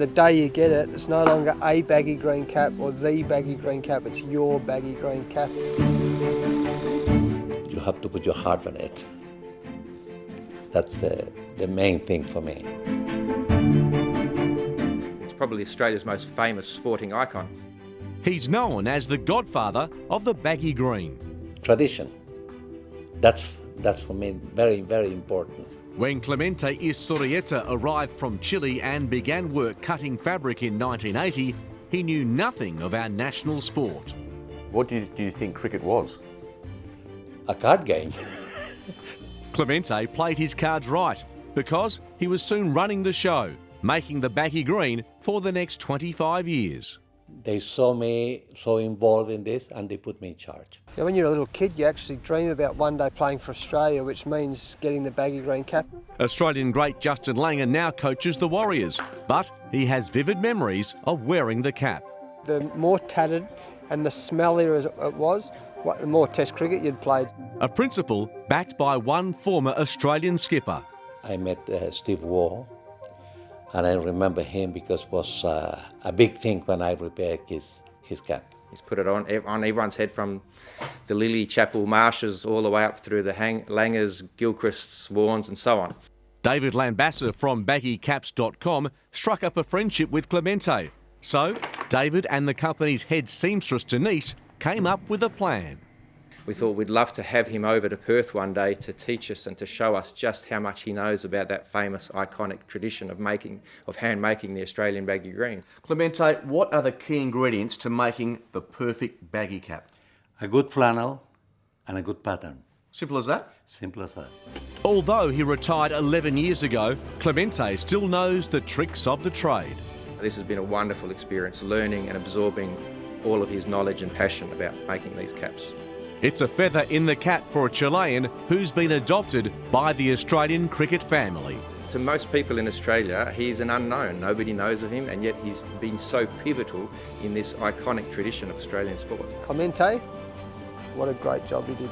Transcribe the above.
the day you get it, it's no longer a baggy green cap or the baggy green cap, it's your baggy green cap. You have to put your heart on it. That's the main thing for me. It's probably Australia's most famous sporting icon. He's known as the Godfather of the baggy green. Tradition. That's for me very, very important. When Clemente Isurieta arrived from Chile and began work cutting fabric in 1980, he knew nothing of our national sport. What do you think cricket was? A card game. Clemente played his cards right because he was soon running the show, making the baggy green for the next 25 years. They saw me so involved in this and they put me in charge. Now, when you're a little kid, you actually dream about one day playing for Australia, which means getting the baggy green cap. Australian great Justin Langer now coaches the Warriors, but he has vivid memories of wearing the cap. The more tattered and the smellier as it was, the more Test cricket you'd played. A principle backed by one former Australian skipper. I met Steve Waugh, and I remember him because it was a big thing when I repaired his cap. He's put it on everyone's head, from the Lily Chapel Marshes all the way up through the Langers, Gilchrists, Warnes and so on. David Lambasser from baggycaps.com struck up a friendship with Clemente. So David and the company's head seamstress Denise came up with a plan. We thought we'd love to have him over to Perth one day to teach us and to show us just how much he knows about that famous iconic tradition of hand making the Australian baggy green. Clemente, what are the key ingredients to making the perfect baggy cap? A good flannel and a good pattern. Simple as that? Simple as that. Although he retired 11 years ago, Clemente still knows the tricks of the trade. This has been a wonderful experience, learning and absorbing all of his knowledge and passion about making these caps. It's a feather in the cap for a Chilean who's been adopted by the Australian cricket family. To most people in Australia, he's an unknown. Nobody knows of him, and yet he's been so pivotal in this iconic tradition of Australian sport. Clemente, what a great job he did.